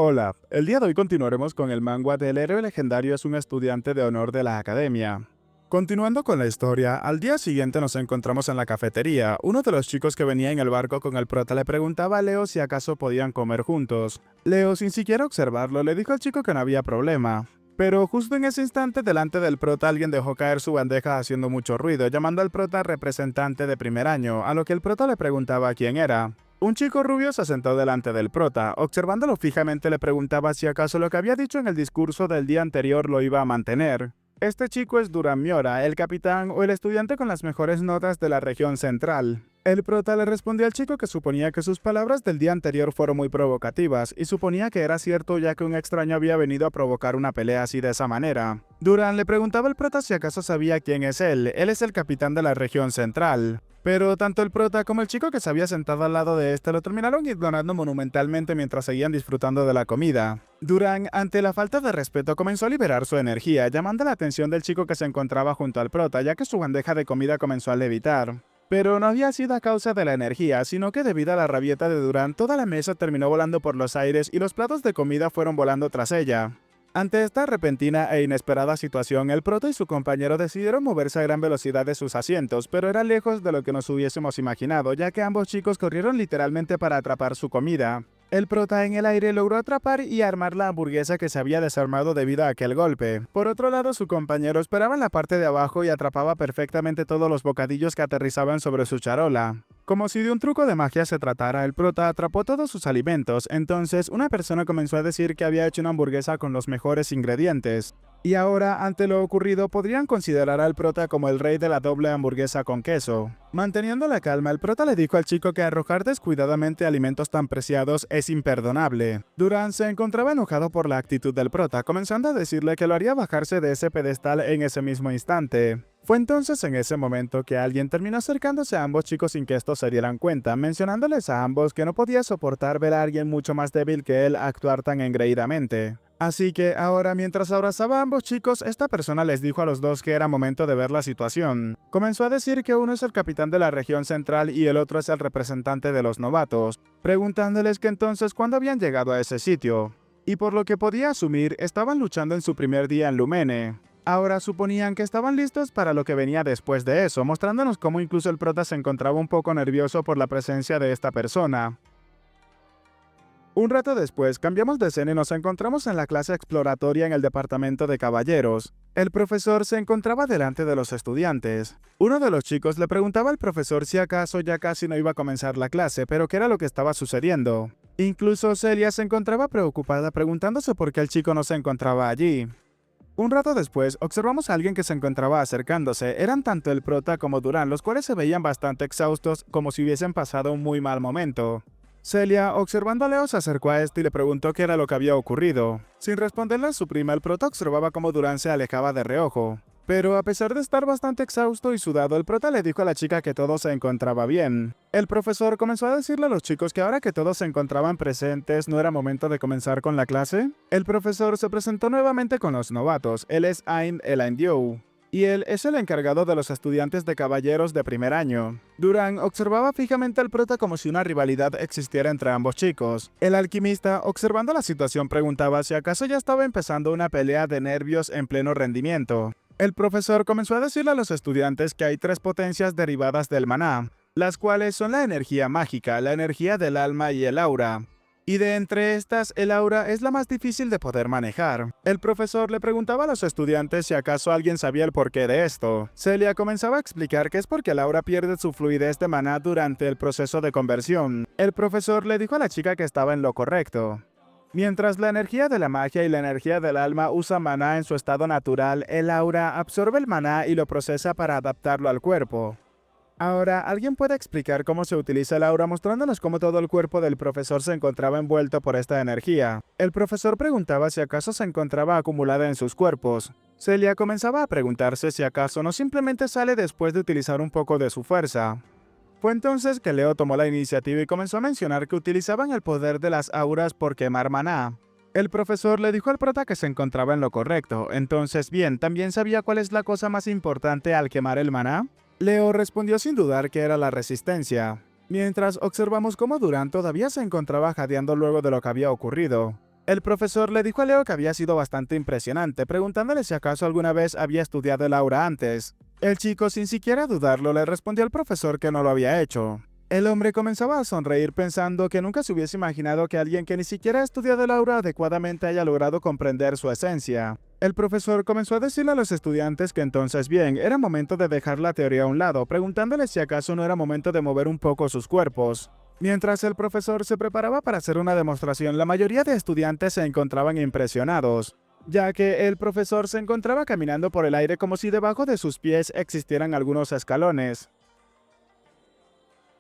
Hola, el día de hoy continuaremos con el manga del héroe legendario es un estudiante de honor de la academia. Continuando con la historia, al día siguiente nos encontramos en la cafetería. Uno de los chicos que venía en el barco con el prota le preguntaba a Leo si acaso podían comer juntos. Leo, sin siquiera observarlo, le dijo al chico que no había problema. Pero justo en ese instante, delante del prota, alguien dejó caer su bandeja haciendo mucho ruido, llamando al prota representante de primer año, a lo que el prota le preguntaba quién era. Un chico rubio se sentó delante del prota, observándolo fijamente le preguntaba si acaso lo que había dicho en el discurso del día anterior lo iba a mantener. Este chico es Duran Miura, el capitán o el estudiante con las mejores notas de la región central. El prota le respondió al chico que suponía que sus palabras del día anterior fueron muy provocativas y suponía que era cierto ya que un extraño había venido a provocar una pelea así de esa manera. Duran le preguntaba al prota si acaso sabía quién es él es el capitán de la región central. Pero tanto el prota como el chico que se había sentado al lado de este lo terminaron ignorando monumentalmente mientras seguían disfrutando de la comida. Duran, ante la falta de respeto, comenzó a liberar su energía, llamando la atención del chico que se encontraba junto al prota, ya que su bandeja de comida comenzó a levitar. Pero no había sido a causa de la energía, sino que debido a la rabieta de Duran, toda la mesa terminó volando por los aires y los platos de comida fueron volando tras ella. Ante esta repentina e inesperada situación, el prota y su compañero decidieron moverse a gran velocidad de sus asientos, pero era lejos de lo que nos hubiésemos imaginado, ya que ambos chicos corrieron literalmente para atrapar su comida. El prota en el aire logró atrapar y armar la hamburguesa que se había desarmado debido a aquel golpe. Por otro lado, su compañero esperaba en la parte de abajo y atrapaba perfectamente todos los bocadillos que aterrizaban sobre su charola. Como si de un truco de magia se tratara, el prota atrapó todos sus alimentos, entonces una persona comenzó a decir que había hecho una hamburguesa con los mejores ingredientes. Y ahora, ante lo ocurrido, podrían considerar al prota como el rey de la doble hamburguesa con queso. Manteniendo la calma, el prota le dijo al chico que arrojar descuidadamente alimentos tan preciados es imperdonable. Duran se encontraba enojado por la actitud del prota, comenzando a decirle que lo haría bajarse de ese pedestal en ese mismo instante. Fue entonces en ese momento que alguien terminó acercándose a ambos chicos sin que estos se dieran cuenta, mencionándoles a ambos que no podía soportar ver a alguien mucho más débil que él actuar tan engreídamente. Así que ahora, mientras abrazaba a ambos chicos, esta persona les dijo a los dos que era momento de ver la situación. Comenzó a decir que uno es el capitán de la región central y el otro es el representante de los novatos, preguntándoles que entonces cuándo habían llegado a ese sitio. Y por lo que podía asumir, estaban luchando en su primer día en Lumene. Ahora suponían que estaban listos para lo que venía después de eso, mostrándonos cómo incluso el prota se encontraba un poco nervioso por la presencia de esta persona. Un rato después, cambiamos de escena y nos encontramos en la clase exploratoria en el departamento de caballeros. El profesor se encontraba delante de los estudiantes. Uno de los chicos le preguntaba al profesor si acaso ya casi no iba a comenzar la clase, pero qué era lo que estaba sucediendo. Incluso Celia se encontraba preocupada preguntándose por qué el chico no se encontraba allí. Un rato después, observamos a alguien que se encontraba acercándose. Eran tanto el prota como Duran, los cuales se veían bastante exhaustos, como si hubiesen pasado un muy mal momento. Celia, observando a Leo, se acercó a este y le preguntó qué era lo que había ocurrido. Sin responderle a su prima, el prota observaba cómo Duran se alejaba de reojo. Pero a pesar de estar bastante exhausto y sudado, el prota le dijo a la chica que todo se encontraba bien. El profesor comenzó a decirle a los chicos que ahora que todos se encontraban presentes, ¿no era momento de comenzar con la clase? El profesor se presentó nuevamente con los novatos. Él es Ain Elandiou, y él es el encargado de los estudiantes de caballeros de primer año. Duran observaba fijamente al prota como si una rivalidad existiera entre ambos chicos. El alquimista, observando la situación, preguntaba si acaso ya estaba empezando una pelea de nervios en pleno rendimiento. El profesor comenzó a decirle a los estudiantes que hay tres potencias derivadas del maná, las cuales son la energía mágica, la energía del alma y el aura. Y de entre estas, el aura es la más difícil de poder manejar. El profesor le preguntaba a los estudiantes si acaso alguien sabía el porqué de esto. Celia comenzaba a explicar que es porque el aura pierde su fluidez de maná durante el proceso de conversión. El profesor le dijo a la chica que estaba en lo correcto. Mientras la energía de la magia y la energía del alma usa maná en su estado natural, el aura absorbe el maná y lo procesa para adaptarlo al cuerpo. Ahora, ¿alguien puede explicar cómo se utiliza el aura mostrándonos cómo todo el cuerpo del profesor se encontraba envuelto por esta energía? El profesor preguntaba si acaso se encontraba acumulada en sus cuerpos. Celia comenzaba a preguntarse si acaso no simplemente sale después de utilizar un poco de su fuerza. Fue entonces que Leo tomó la iniciativa y comenzó a mencionar que utilizaban el poder de las auras por quemar maná. El profesor le dijo al prota que se encontraba en lo correcto. Entonces, bien, ¿también sabía cuál es la cosa más importante al quemar el maná? Leo respondió sin dudar que era la resistencia. Mientras observamos cómo Duran todavía se encontraba jadeando luego de lo que había ocurrido. El profesor le dijo a Leo que había sido bastante impresionante, preguntándole si acaso alguna vez había estudiado el aura antes. El chico, sin siquiera dudarlo, le respondió al profesor que no lo había hecho. El hombre comenzaba a sonreír pensando que nunca se hubiese imaginado que alguien que ni siquiera ha estudiado el aura adecuadamente haya logrado comprender su esencia. El profesor comenzó a decirle a los estudiantes que entonces bien, era momento de dejar la teoría a un lado, preguntándoles si acaso no era momento de mover un poco sus cuerpos. Mientras el profesor se preparaba para hacer una demostración, la mayoría de estudiantes se encontraban impresionados, ya que el profesor se encontraba caminando por el aire como si debajo de sus pies existieran algunos escalones.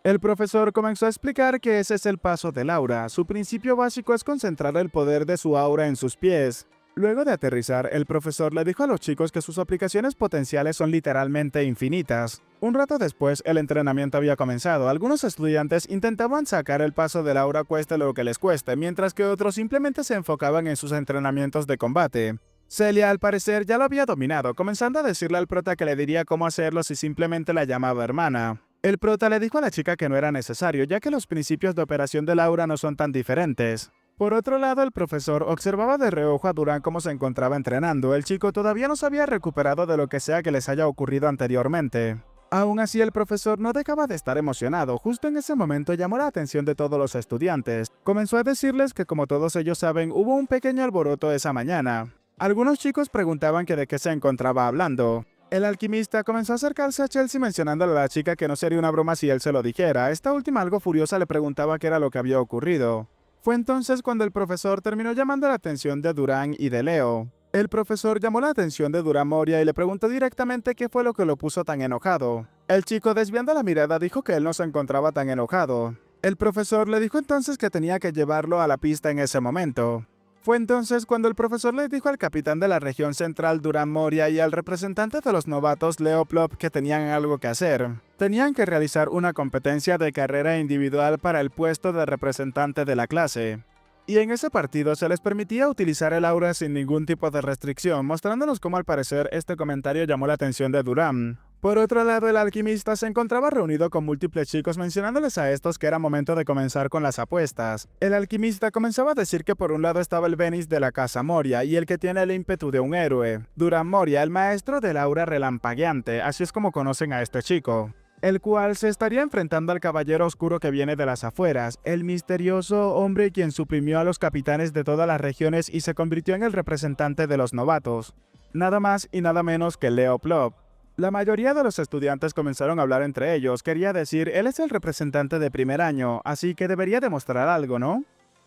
El profesor comenzó a explicar que ese es el paso del aura. Su principio básico es concentrar el poder de su aura en sus pies. Luego de aterrizar, el profesor le dijo a los chicos que sus aplicaciones potenciales son literalmente infinitas. Un rato después, el entrenamiento había comenzado. Algunos estudiantes intentaban sacar el paso del aura cueste lo que les cueste, mientras que otros simplemente se enfocaban en sus entrenamientos de combate. Celia, al parecer, ya lo había dominado, comenzando a decirle al prota que le diría cómo hacerlo si simplemente la llamaba hermana. El prota le dijo a la chica que no era necesario, ya que los principios de operación del aura no son tan diferentes. Por otro lado, el profesor observaba de reojo a Durán cómo se encontraba entrenando. El chico todavía no se había recuperado de lo que sea que les haya ocurrido anteriormente. Aún así, el profesor no dejaba de estar emocionado. Justo en ese momento llamó la atención de todos los estudiantes. Comenzó a decirles que, como todos ellos saben, hubo un pequeño alboroto esa mañana. Algunos chicos preguntaban que de qué se encontraba hablando. El alquimista comenzó a acercarse a Chelsea mencionándole a la chica que no sería una broma si él se lo dijera. Esta última, algo furiosa, le preguntaba qué era lo que había ocurrido. Fue entonces cuando el profesor terminó llamando la atención de Durán y de Leo. El profesor llamó la atención de Durán Moria y le preguntó directamente qué fue lo que lo puso tan enojado. El chico, desviando la mirada, dijo que él no se encontraba tan enojado. El profesor le dijo entonces que tenía que llevarlo a la pista en ese momento. Fue entonces cuando el profesor le dijo al capitán de la región central Durán Moria y al representante de los novatos Leo Plop que tenían algo que hacer. Tenían que realizar una competencia de carrera individual para el puesto de representante de la clase. Y en ese partido se les permitía utilizar el aura sin ningún tipo de restricción, mostrándonos cómo al parecer este comentario llamó la atención de Durán. Por otro lado, el alquimista se encontraba reunido con múltiples chicos mencionándoles a estos que era momento de comenzar con las apuestas. El alquimista comenzaba a decir que por un lado estaba el Venus de la casa Moria y el que tiene el ímpetu de un héroe, Durán Moria, el maestro del aura relampagueante, así es como conocen a este chico, el cual se estaría enfrentando al caballero oscuro que viene de las afueras, el misterioso hombre quien suprimió a los capitanes de todas las regiones y se convirtió en el representante de los novatos. Nada más y nada menos que Leo Plop. La mayoría de los estudiantes comenzaron a hablar entre ellos, quería decir, él es el representante de primer año, así que debería demostrar algo, ¿no?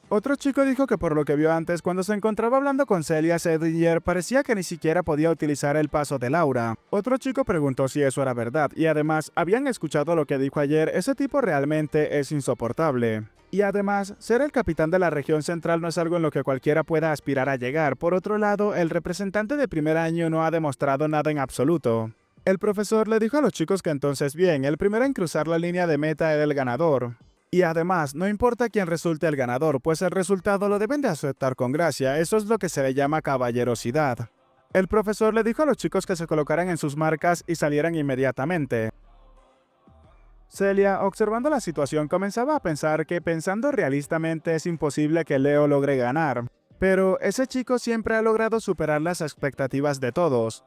Otro chico dijo que por lo que vio antes, cuando se encontraba hablando con Celia Sedinger, parecía que ni siquiera podía utilizar el paso del aura. Otro chico preguntó si eso era verdad, y además, habían escuchado lo que dijo ayer, ese tipo realmente es insoportable. Y además, ser el capitán de la región central no es algo en lo que cualquiera pueda aspirar a llegar. Por otro lado, el representante de primer año no ha demostrado nada en absoluto. El profesor le dijo a los chicos que entonces bien, el primero en cruzar la línea de meta era el ganador. Y además, no importa quién resulte el ganador, pues el resultado lo deben de aceptar con gracia, eso es lo que se le llama caballerosidad. El profesor le dijo a los chicos que se colocaran en sus marcas y salieran inmediatamente. Celia, observando la situación, comenzaba a pensar que pensando realistamente es imposible que Leo logre ganar. Pero ese chico siempre ha logrado superar las expectativas de todos.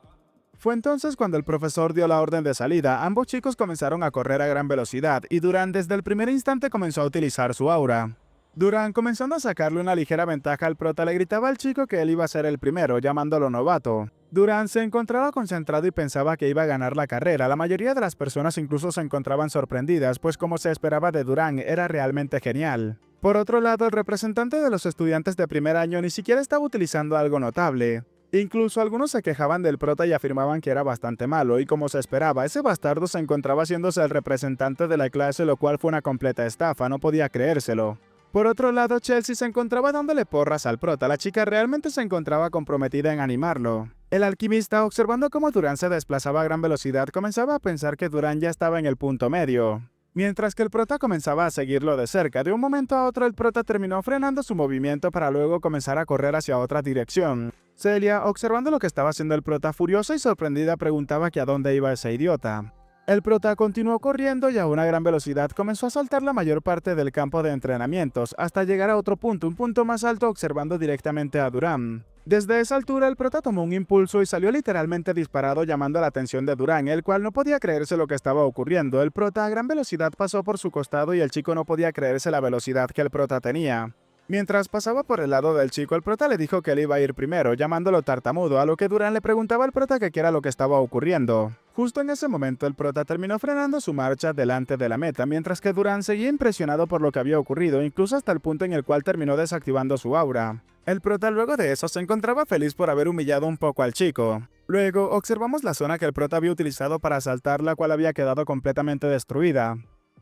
Fue entonces cuando el profesor dio la orden de salida, ambos chicos comenzaron a correr a gran velocidad y Durán desde el primer instante comenzó a utilizar su aura. Durán, comenzando a sacarle una ligera ventaja al prota, le gritaba al chico que él iba a ser el primero, llamándolo novato. Durán se encontraba concentrado y pensaba que iba a ganar la carrera. La mayoría de las personas incluso se encontraban sorprendidas, pues como se esperaba de Durán, era realmente genial. Por otro lado, el representante de los estudiantes de primer año ni siquiera estaba utilizando algo notable. Incluso algunos se quejaban del prota y afirmaban que era bastante malo, y como se esperaba, ese bastardo se encontraba haciéndose el representante de la clase, lo cual fue una completa estafa, no podía creérselo. Por otro lado, Chelsea se encontraba dándole porras al prota, la chica realmente se encontraba comprometida en animarlo. El alquimista, observando cómo Durán se desplazaba a gran velocidad, comenzaba a pensar que Durán ya estaba en el punto medio. Mientras que el prota comenzaba a seguirlo de cerca, de un momento a otro el prota terminó frenando su movimiento para luego comenzar a correr hacia otra dirección. Celia, observando lo que estaba haciendo el prota, furiosa y sorprendida, preguntaba que a dónde iba ese idiota. El prota continuó corriendo y a una gran velocidad comenzó a saltar la mayor parte del campo de entrenamientos hasta llegar a otro punto, un punto más alto observando directamente a Durán. Desde esa altura el prota tomó un impulso y salió literalmente disparado llamando la atención de Durán, el cual no podía creerse lo que estaba ocurriendo. El prota a gran velocidad pasó por su costado y el chico no podía creerse la velocidad que el prota tenía. Mientras pasaba por el lado del chico, el prota le dijo que él iba a ir primero, llamándolo tartamudo, a lo que Durán le preguntaba al prota que qué era lo que estaba ocurriendo. Justo en ese momento el prota terminó frenando su marcha delante de la meta, mientras que Durán seguía impresionado por lo que había ocurrido, incluso hasta el punto en el cual terminó desactivando su aura. El prota luego de eso se encontraba feliz por haber humillado un poco al chico. Luego, observamos la zona que el prota había utilizado para asaltar, la cual había quedado completamente destruida.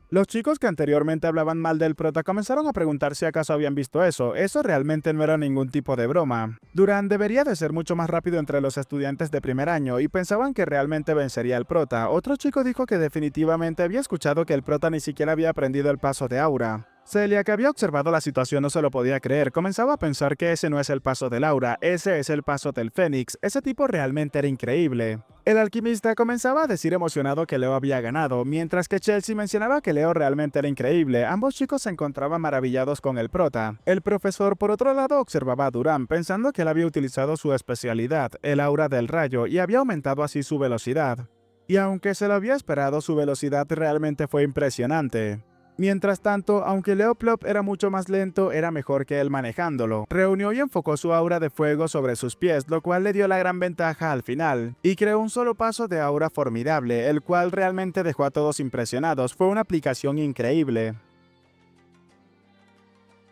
Los chicos que anteriormente hablaban mal del prota comenzaron a preguntar si acaso habían visto eso. Eso realmente no era ningún tipo de broma. Durán debería de ser mucho más rápido entre los estudiantes de primer año y pensaban que realmente vencería al prota. Otro chico dijo que definitivamente había escuchado que el prota ni siquiera había aprendido el paso de aura. Celia, que había observado la situación, no se lo podía creer. Comenzaba a pensar que ese no es el paso del aura, ese es el paso del Fénix. Ese tipo realmente era increíble. El alquimista comenzaba a decir emocionado que Leo había ganado, mientras que Chelsea mencionaba que Leo realmente era increíble. Ambos chicos se encontraban maravillados con el prota. El profesor, por otro lado, observaba a Durán, pensando que él había utilizado su especialidad, el aura del rayo, y había aumentado así su velocidad. Y aunque se lo había esperado, su velocidad realmente fue impresionante. Mientras tanto, aunque Leo Plop era mucho más lento, era mejor que él manejándolo. Reunió y enfocó su aura de fuego sobre sus pies, lo cual le dio la gran ventaja al final, y creó un solo paso de aura formidable, el cual realmente dejó a todos impresionados. Fue una aplicación increíble.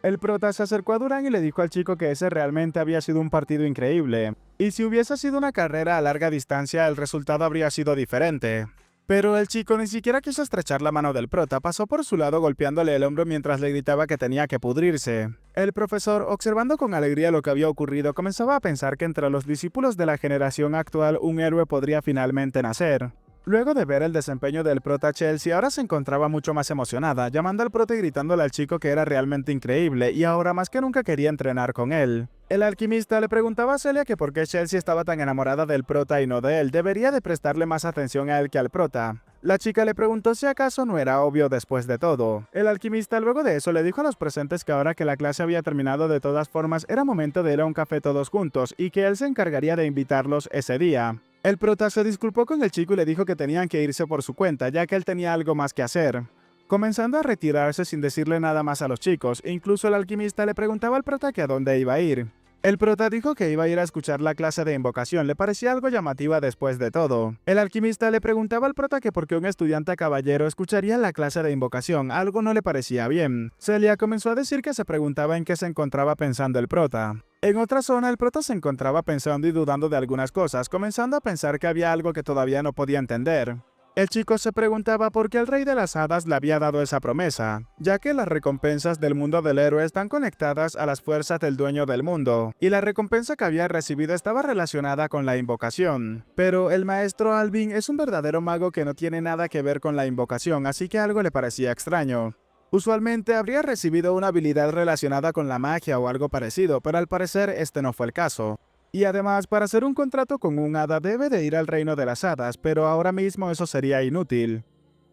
El prota se acercó a Durán y le dijo al chico que ese realmente había sido un partido increíble, y si hubiese sido una carrera a larga distancia, el resultado habría sido diferente. Pero el chico ni siquiera quiso estrechar la mano del prota, pasó por su lado golpeándole el hombro mientras le gritaba que tenía que pudrirse. El profesor, observando con alegría lo que había ocurrido, comenzaba a pensar que entre los discípulos de la generación actual un héroe podría finalmente nacer. Luego de ver el desempeño del prota, Chelsea ahora se encontraba mucho más emocionada, llamando al prota y gritándole al chico que era realmente increíble y ahora más que nunca quería entrenar con él. El alquimista le preguntaba a Celia que por qué Chelsea estaba tan enamorada del prota y no de él, debería de prestarle más atención a él que al prota. La chica le preguntó si acaso no era obvio después de todo. El alquimista luego de eso le dijo a los presentes que ahora que la clase había terminado de todas formas era momento de ir a un café todos juntos y que él se encargaría de invitarlos ese día. El prota se disculpó con el chico y le dijo que tenían que irse por su cuenta, ya que él tenía algo más que hacer. Comenzando a retirarse sin decirle nada más a los chicos, incluso el alquimista le preguntaba al prota que a dónde iba a ir. El prota dijo que iba a ir a escuchar la clase de invocación, le parecía algo llamativa después de todo. El alquimista le preguntaba al prota que por qué un estudiante caballero escucharía la clase de invocación, algo no le parecía bien. Celia comenzó a decir que se preguntaba en qué se encontraba pensando el prota. En otra zona, el prota se encontraba pensando y dudando de algunas cosas, comenzando a pensar que había algo que todavía no podía entender. El chico se preguntaba por qué el rey de las hadas le había dado esa promesa, ya que las recompensas del mundo del héroe están conectadas a las fuerzas del dueño del mundo, y la recompensa que había recibido estaba relacionada con la invocación. Pero el maestro Alvin es un verdadero mago que no tiene nada que ver con la invocación, así que algo le parecía extraño. Usualmente habría recibido una habilidad relacionada con la magia o algo parecido, pero al parecer este no fue el caso. Y además, para hacer un contrato con un hada debe de ir al reino de las hadas, pero ahora mismo eso sería inútil.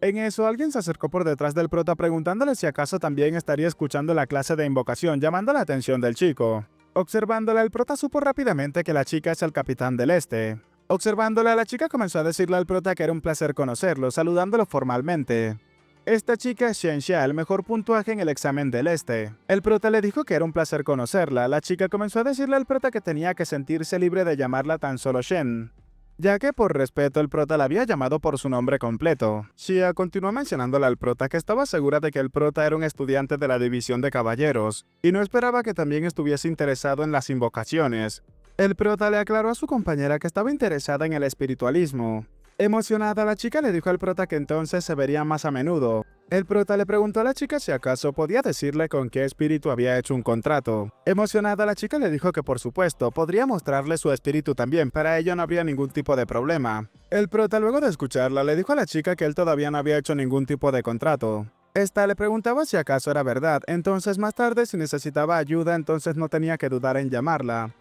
En eso, alguien se acercó por detrás del prota preguntándole si acaso también estaría escuchando la clase de invocación, llamando la atención del chico. Observándola, el prota supo rápidamente que la chica es el capitán del este. Observándola, la chica comenzó a decirle al prota que era un placer conocerlo, saludándolo formalmente. Esta chica es Shen Xia, el mejor puntuaje en el examen del este. El prota le dijo que era un placer conocerla. La chica comenzó a decirle al prota que tenía que sentirse libre de llamarla tan solo Shen, ya que por respeto el prota la había llamado por su nombre completo. Xia continuó mencionándole al prota que estaba segura de que el prota era un estudiante de la división de caballeros, y no esperaba que también estuviese interesado en las invocaciones. El prota le aclaró a su compañera que estaba interesada en el espiritualismo. Emocionada, la chica le dijo al prota que entonces se vería más a menudo. El prota le preguntó a la chica si acaso podía decirle con qué espíritu había hecho un contrato. Emocionada, la chica le dijo que por supuesto, podría mostrarle su espíritu también, para ello no habría ningún tipo de problema. El prota, luego de escucharla, le dijo a la chica que él todavía no había hecho ningún tipo de contrato. Esta le preguntaba si acaso era verdad, entonces más tarde si necesitaba ayuda entonces no tenía que dudar en llamarla.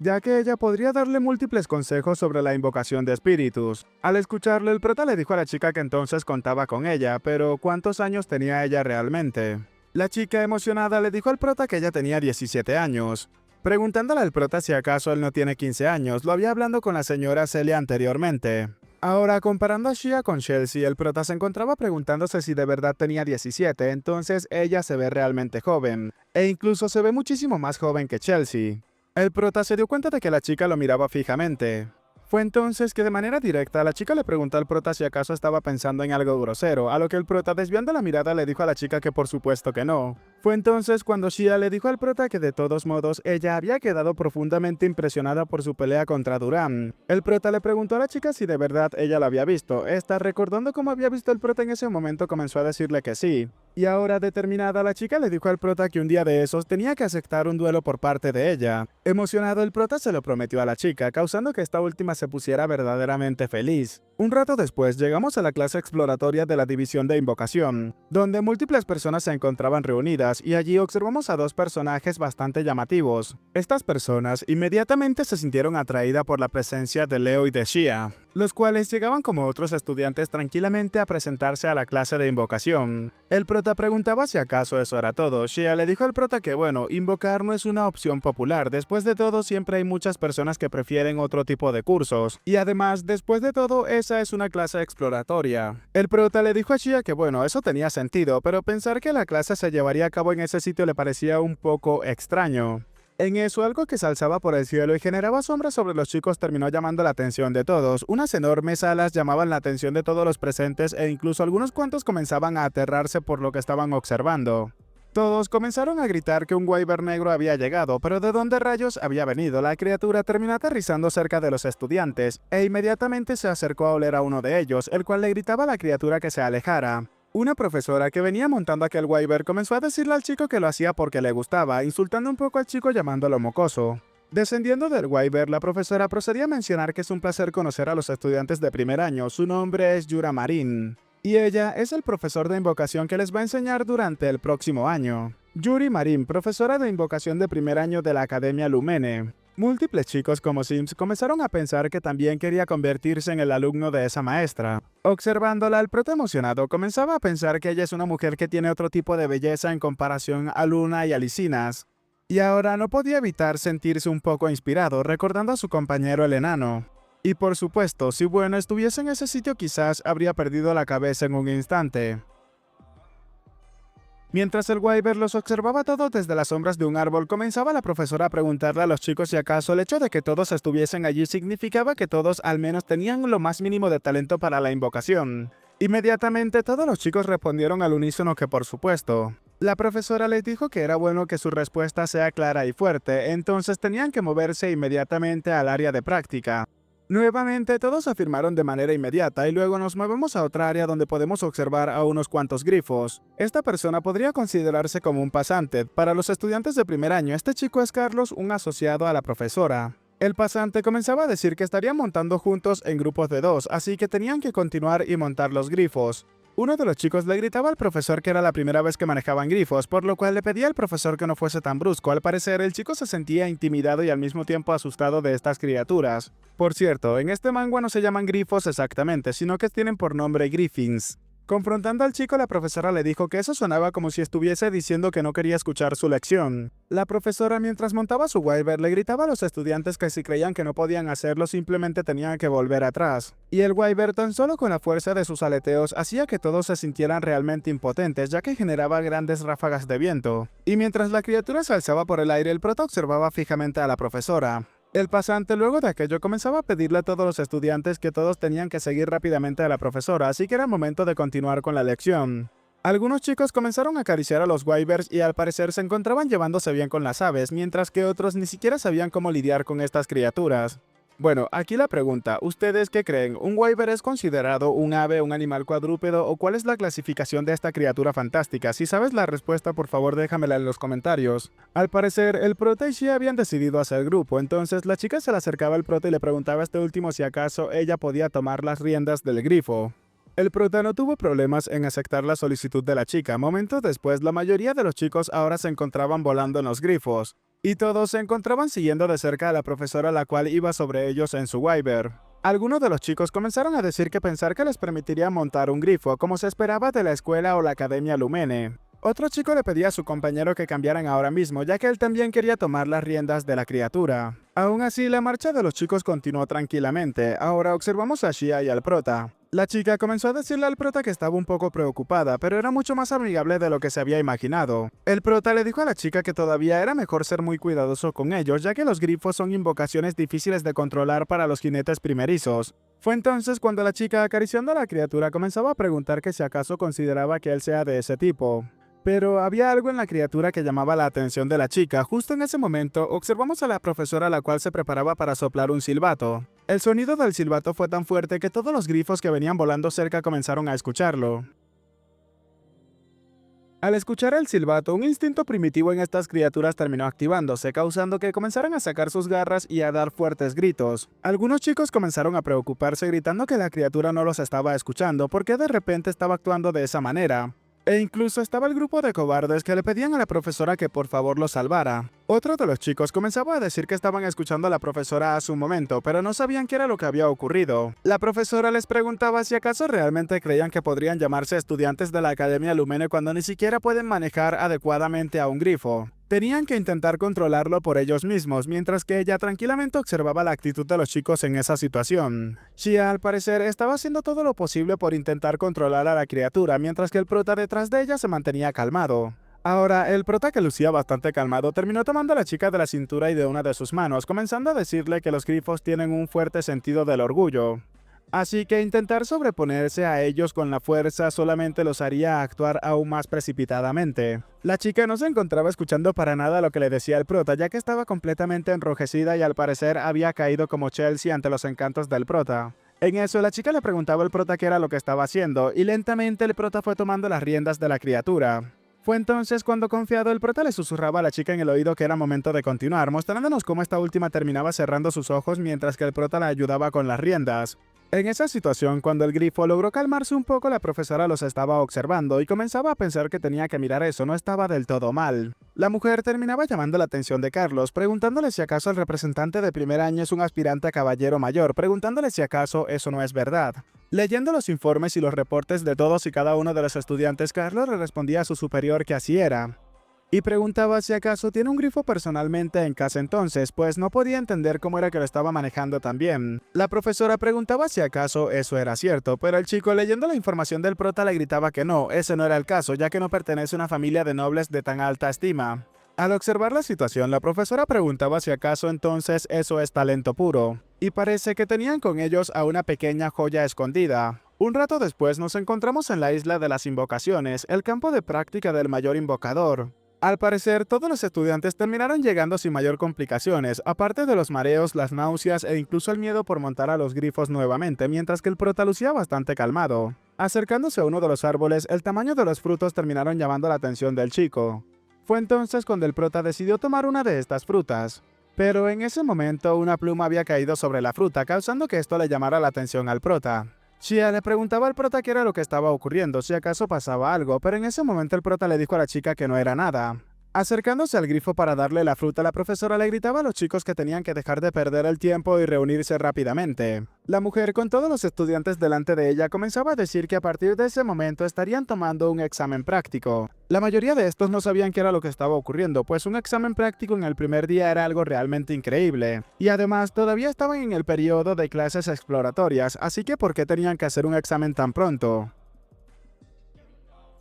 ya que ella podría darle múltiples consejos sobre la invocación de espíritus. Al escucharlo, el prota le dijo a la chica que entonces contaba con ella, pero ¿cuántos años tenía ella realmente? La chica emocionada le dijo al prota que ella tenía 17 años. Preguntándole al prota si acaso él no tiene 15 años, lo había hablando con la señora Celia anteriormente. Ahora, comparando a Shia con Chelsea, el prota se encontraba preguntándose si de verdad tenía 17, entonces ella se ve realmente joven, e incluso se ve muchísimo más joven que Chelsea. El prota se dio cuenta de que la chica lo miraba fijamente. Fue entonces que de manera directa la chica le preguntó al prota si acaso estaba pensando en algo grosero, a lo que el prota, desviando la mirada, le dijo a la chica que por supuesto que no. Fue entonces cuando Shia le dijo al prota que de todos modos ella había quedado profundamente impresionada por su pelea contra Durán. El prota le preguntó a la chica si de verdad ella lo había visto. Esta, recordando cómo había visto el prota en ese momento, comenzó a decirle que sí. Y ahora, determinada, la chica le dijo al prota que un día de esos tenía que aceptar un duelo por parte de ella. Emocionado, el prota se lo prometió a la chica, causando que esta última se pusiera verdaderamente feliz. Un rato después, llegamos a la clase exploratoria de la división de invocación, donde múltiples personas se encontraban reunidas, y allí observamos a dos personajes bastante llamativos. Estas personas inmediatamente se sintieron atraídas por la presencia de Leo y de Shia, los cuales llegaban como otros estudiantes tranquilamente a presentarse a la clase de invocación. El prota preguntaba si acaso eso era todo. Shia le dijo al prota que bueno, invocar no es una opción popular, después de todo siempre hay muchas personas que prefieren otro tipo de cursos, y además, después de todo, esa es una clase exploratoria. El prota le dijo a Shia que bueno, eso tenía sentido, pero pensar que la clase se llevaría a cabo en ese sitio le parecía un poco extraño. En eso, algo que se alzaba por el cielo y generaba sombras sobre los chicos terminó llamando la atención de todos. Unas enormes alas llamaban la atención de todos los presentes e incluso algunos cuantos comenzaban a aterrarse por lo que estaban observando. Todos comenzaron a gritar que un wyvern negro había llegado, pero ¿de dónde rayos había venido? La criatura terminó aterrizando cerca de los estudiantes, e inmediatamente se acercó a oler a uno de ellos, el cual le gritaba a la criatura que se alejara. Una profesora que venía montando aquel wyvern comenzó a decirle al chico que lo hacía porque le gustaba, insultando un poco al chico llamándolo mocoso. Descendiendo del wyvern, la profesora procedía a mencionar que es un placer conocer a los estudiantes de primer año. Su nombre es Yura Marin, y ella es el profesor de invocación que les va a enseñar durante el próximo año. Yuri Marin, profesora de invocación de primer año de la Academia Lumene. Múltiples chicos como Sims comenzaron a pensar que también quería convertirse en el alumno de esa maestra. Observándola, el prota emocionado comenzaba a pensar que ella es una mujer que tiene otro tipo de belleza en comparación a Luna y a Licinas. Y ahora no podía evitar sentirse un poco inspirado, recordando a su compañero el enano. Y por supuesto, si bueno estuviese en ese sitio quizás habría perdido la cabeza en un instante. Mientras el wyvern los observaba todos desde las sombras de un árbol, comenzaba la profesora a preguntarle a los chicos si acaso el hecho de que todos estuviesen allí significaba que todos al menos tenían lo más mínimo de talento para la invocación. Inmediatamente todos los chicos respondieron al unísono que por supuesto. La profesora les dijo que era bueno que su respuesta sea clara y fuerte, entonces tenían que moverse inmediatamente al área de práctica. Nuevamente todos afirmaron de manera inmediata y luego nos movemos a otra área donde podemos observar a unos cuantos grifos. Esta persona podría considerarse como un pasante. Para los estudiantes de primer año, este chico es Carlos, un asociado a la profesora. El pasante comenzaba a decir que estarían montando juntos en grupos de 2, así que tenían que continuar y montar los grifos. Uno de los chicos le gritaba al profesor que era la primera vez que manejaban grifos, por lo cual le pedía al profesor que no fuese tan brusco. Al parecer, el chico se sentía intimidado y al mismo tiempo asustado de estas criaturas. Por cierto, en este manga no se llaman grifos exactamente, sino que tienen por nombre griffins. Confrontando al chico, la profesora le dijo que eso sonaba como si estuviese diciendo que no quería escuchar su lección. La profesora, mientras montaba su wyvern, le gritaba a los estudiantes que si creían que no podían hacerlo, simplemente tenían que volver atrás. Y el wyvern, tan solo con la fuerza de sus aleteos, hacía que todos se sintieran realmente impotentes, ya que generaba grandes ráfagas de viento. Y mientras la criatura se alzaba por el aire, el prota observaba fijamente a la profesora. El pasante luego de aquello comenzaba a pedirle a todos los estudiantes que todos tenían que seguir rápidamente a la profesora, así que era momento de continuar con la lección. Algunos chicos comenzaron a acariciar a los wyverns y al parecer se encontraban llevándose bien con las aves, mientras que otros ni siquiera sabían cómo lidiar con estas criaturas. Bueno, aquí la pregunta, ¿ustedes qué creen? ¿Un wyvern es considerado un ave, un animal cuadrúpedo o cuál es la clasificación de esta criatura fantástica? Si sabes la respuesta, por favor déjamela en los comentarios. Al parecer, el prota y Shia habían decidido hacer grupo, entonces la chica se le acercaba al prota y le preguntaba a este último si acaso ella podía tomar las riendas del grifo. El prota no tuvo problemas en aceptar la solicitud de la chica. Momentos después, la mayoría de los chicos ahora se encontraban volando en los grifos. y todos se encontraban siguiendo de cerca a la profesora la cual iba sobre ellos en su Wyvern. Algunos de los chicos comenzaron a decir que pensar que les permitiría montar un grifo como se esperaba de la escuela o la Academia Lumene. Otro chico le pedía a su compañero que cambiaran ahora mismo, ya que él también quería tomar las riendas de la criatura. Aún así, la marcha de los chicos continuó tranquilamente. Ahora observamos a Shia y al prota. La chica comenzó a decirle al prota que estaba un poco preocupada, pero era mucho más amigable de lo que se había imaginado. El prota le dijo a la chica que todavía era mejor ser muy cuidadoso con ellos, ya que los grifos son invocaciones difíciles de controlar para los jinetes primerizos. Fue entonces cuando la chica, acariciando a la criatura, comenzaba a preguntar que si acaso consideraba que él sea de ese tipo. Pero había algo en la criatura que llamaba la atención de la chica. Justo en ese momento, observamos a la profesora la cual se preparaba para soplar un silbato. El sonido del silbato fue tan fuerte que todos los grifos que venían volando cerca comenzaron a escucharlo. Al escuchar el silbato, un instinto primitivo en estas criaturas terminó activándose, causando que comenzaran a sacar sus garras y a dar fuertes gritos. Algunos chicos comenzaron a preocuparse gritando que la criatura no los estaba escuchando porque de repente estaba actuando de esa manera. E incluso estaba el grupo de cobardes que le pedían a la profesora que por favor los salvara. Otro de los chicos comenzaba a decir que estaban escuchando a la profesora hace un momento, pero no sabían qué era lo que había ocurrido. La profesora les preguntaba si acaso realmente creían que podrían llamarse estudiantes de la Academia Lumene cuando ni siquiera pueden manejar adecuadamente a un grifo. Tenían que intentar controlarlo por ellos mismos, mientras que ella tranquilamente observaba la actitud de los chicos en esa situación. Shia, al parecer, estaba haciendo todo lo posible por intentar controlar a la criatura, mientras que el prota detrás de ella se mantenía calmado. Ahora, el prota, que lucía bastante calmado, terminó tomando a la chica de la cintura y de una de sus manos, comenzando a decirle que los grifos tienen un fuerte sentido del orgullo. Así que intentar sobreponerse a ellos con la fuerza solamente los haría actuar aún más precipitadamente. La chica no se encontraba escuchando para nada lo que le decía el prota, ya que estaba completamente enrojecida y al parecer había caído como Chelsea ante los encantos del prota. En eso, la chica le preguntaba al prota qué era lo que estaba haciendo, y lentamente el prota fue tomando las riendas de la criatura. Fue entonces cuando, confiado, el prota le susurraba a la chica en el oído que era momento de continuar, mostrándonos cómo esta última terminaba cerrando sus ojos mientras que el prota la ayudaba con las riendas. En esa situación, cuando el grifo logró calmarse un poco, la profesora los estaba observando y comenzaba a pensar que tenía que mirar eso, no estaba del todo mal. La mujer terminaba llamando la atención de Carlos, preguntándole si acaso el representante de primer año es un aspirante a caballero mayor, preguntándole si acaso eso no es verdad. Leyendo los informes y los reportes de todos y cada uno de los estudiantes, Carlos le respondía a su superior que así era. Y preguntaba si acaso tiene un grifo personalmente en casa entonces, pues no podía entender cómo era que lo estaba manejando tan bien. La profesora preguntaba si acaso eso era cierto, pero el chico, leyendo la información del prota, le gritaba que no, ese no era el caso, ya que no pertenece a una familia de nobles de tan alta estima. Al observar la situación, la profesora preguntaba si acaso entonces eso es talento puro. Y parece que tenían con ellos a una pequeña joya escondida. Un rato después nos encontramos en la isla de las invocaciones, el campo de práctica del mayor invocador. Al parecer, todos los estudiantes terminaron llegando sin mayor complicaciones, aparte de los mareos, las náuseas e incluso el miedo por montar a los grifos nuevamente, mientras que el prota lucía bastante calmado. Acercándose a uno de los árboles, el tamaño de los frutos terminaron llamando la atención del chico. Fue entonces cuando el prota decidió tomar una de estas frutas. Pero en ese momento una pluma había caído sobre la fruta, causando que esto le llamara la atención al prota. Shia le preguntaba al prota qué era lo que estaba ocurriendo, si acaso pasaba algo, pero en ese momento el prota le dijo a la chica que no era nada. Acercándose al grifo para darle la fruta, la profesora le gritaba a los chicos que tenían que dejar de perder el tiempo y reunirse rápidamente. La mujer, con todos los estudiantes delante de ella, comenzaba a decir que a partir de ese momento estarían tomando un examen práctico. La mayoría de estos no sabían qué era lo que estaba ocurriendo, pues un examen práctico en el primer día era algo realmente increíble. Y además, todavía estaban en el periodo de clases exploratorias, así que ¿por qué tenían que hacer un examen tan pronto?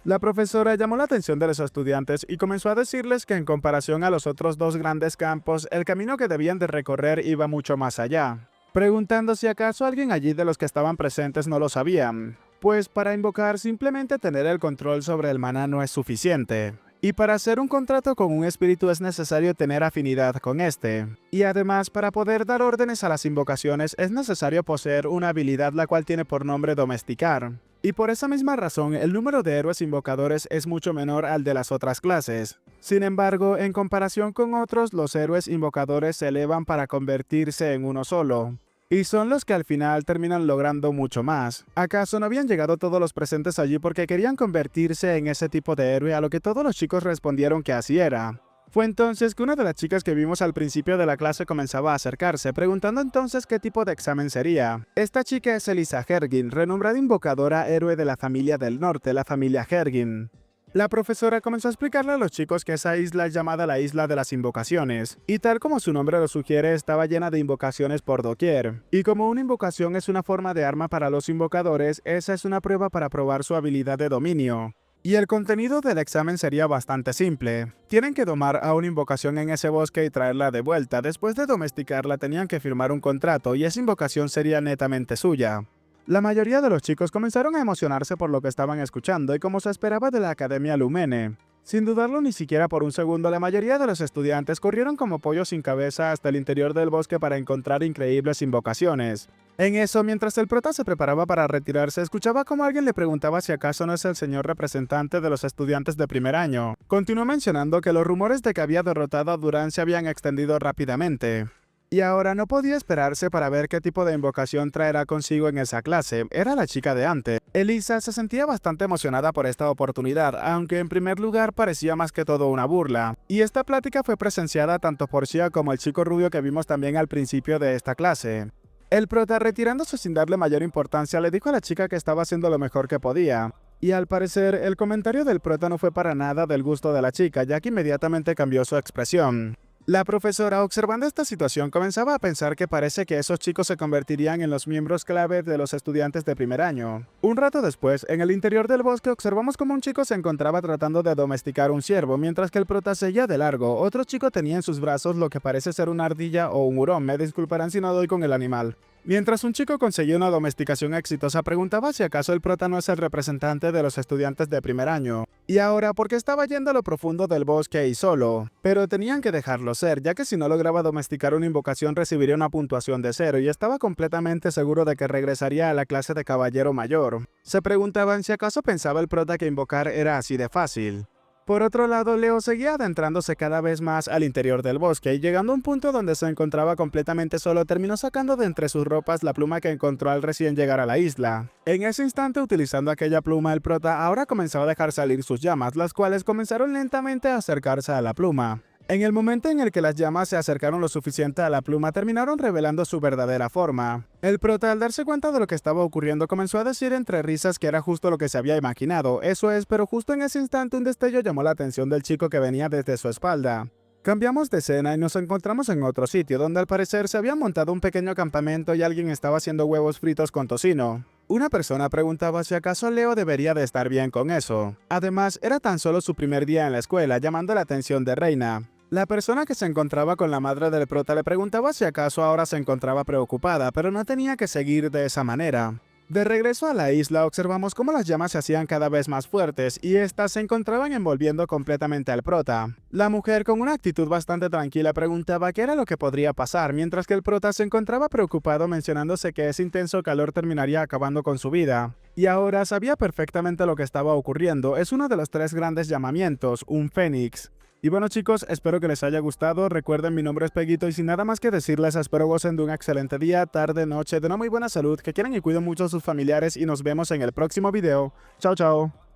La profesora llamó la atención de los estudiantes y comenzó a decirles que en comparación a los otros dos grandes campos, el camino que debían de recorrer iba mucho más allá, preguntando si acaso alguien allí de los que estaban presentes no lo sabían, pues para invocar simplemente tener el control sobre el maná no es suficiente. Y para hacer un contrato con un espíritu es necesario tener afinidad con este. Y además, para poder dar órdenes a las invocaciones es necesario poseer una habilidad la cual tiene por nombre domesticar. Y por esa misma razón, el número de héroes invocadores es mucho menor al de las otras clases. Sin embargo, en comparación con otros, los héroes invocadores se elevan para convertirse en uno solo. Y son los que al final terminan logrando mucho más. ¿Acaso no habían llegado todos los presentes allí porque querían convertirse en ese tipo de héroe? A lo que todos los chicos respondieron que así era. Fue entonces que una de las chicas que vimos al principio de la clase comenzaba a acercarse, preguntando entonces qué tipo de examen sería. Esta chica es Elisa Hergin, renombrada invocadora héroe de la familia del norte, la familia Hergin. La profesora comenzó a explicarle a los chicos que esa isla es llamada la Isla de las Invocaciones, y tal como su nombre lo sugiere, estaba llena de invocaciones por doquier. Y como una invocación es una forma de arma para los invocadores, esa es una prueba para probar su habilidad de dominio. Y el contenido del examen sería bastante simple. Tienen que domar a una invocación en ese bosque y traerla de vuelta. Después de domesticarla tenían que firmar un contrato y esa invocación sería netamente suya. La mayoría de los chicos comenzaron a emocionarse por lo que estaban escuchando y como se esperaba de la Academia Lumene. Sin dudarlo ni siquiera por un segundo, la mayoría de los estudiantes corrieron como pollos sin cabeza hasta el interior del bosque para encontrar increíbles invocaciones. En eso, mientras el prota se preparaba para retirarse, escuchaba como alguien le preguntaba si acaso no es el señor representante de los estudiantes de primer año. Continuó mencionando que los rumores de que había derrotado a Durán se habían extendido rápidamente. Y ahora no podía esperarse para ver qué tipo de invocación traerá consigo en esa clase. Era la chica de antes. Elisa se sentía bastante emocionada por esta oportunidad, aunque en primer lugar parecía más que todo una burla. Y esta plática fue presenciada tanto por Xia como el chico rubio que vimos también al principio de esta clase. El prota, retirándose sin darle mayor importancia, le dijo a la chica que estaba haciendo lo mejor que podía. Y al parecer, el comentario del prota no fue para nada del gusto de la chica, ya que inmediatamente cambió su expresión. La profesora, observando esta situación, comenzaba a pensar que parece que esos chicos se convertirían en los miembros clave de los estudiantes de primer año. Un rato después, en el interior del bosque, observamos como un chico se encontraba tratando de domesticar un ciervo, mientras que el prota seguía de largo. Otro chico tenía en sus brazos lo que parece ser una ardilla o un hurón, me disculparán si no doy con el animal. Mientras un chico conseguía una domesticación exitosa, preguntaba si acaso el prota no es el representante de los estudiantes de primer año. Y ahora, porque estaba yendo a lo profundo del bosque y solo. Pero tenían que dejarlo ser, ya que si no lograba domesticar una invocación recibiría una puntuación de 0 y estaba completamente seguro de que regresaría a la clase de caballero mayor. Se preguntaban si acaso pensaba el prota que invocar era así de fácil. Por otro lado, Leo seguía adentrándose cada vez más al interior del bosque y llegando a un punto donde se encontraba completamente solo, terminó sacando de entre sus ropas la pluma que encontró al recién llegar a la isla. En ese instante, utilizando aquella pluma, el prota ahora comenzó a dejar salir sus llamas, las cuales comenzaron lentamente a acercarse a la pluma. En el momento en el que las llamas se acercaron lo suficiente a la pluma, terminaron revelando su verdadera forma. El prota, al darse cuenta de lo que estaba ocurriendo, comenzó a decir entre risas que era justo lo que se había imaginado. Eso es, pero justo en ese instante un destello llamó la atención del chico que venía desde su espalda. Cambiamos de escena y nos encontramos en otro sitio, donde al parecer se había montado un pequeño campamento y alguien estaba haciendo huevos fritos con tocino. Una persona preguntaba si acaso Leo debería de estar bien con eso. Además, era tan solo su primer día en la escuela, llamando la atención de Reina. La persona que se encontraba con la madre del prota le preguntaba si acaso ahora se encontraba preocupada, pero no tenía que seguir de esa manera. De regreso a la isla, observamos cómo las llamas se hacían cada vez más fuertes y estas se encontraban envolviendo completamente al prota. La mujer, con una actitud bastante tranquila, preguntaba qué era lo que podría pasar, mientras que el prota se encontraba preocupado mencionándose que ese intenso calor terminaría acabando con su vida. Y ahora sabía perfectamente lo que estaba ocurriendo, es uno de los 3 grandes llamamientos, un fénix. Y bueno chicos, espero que les haya gustado, recuerden mi nombre es Peguito y sin nada más que decirles espero gocen de un excelente día, tarde, noche, de una muy buena salud, que quieran y cuiden mucho a sus familiares y nos vemos en el próximo video. Chao chao.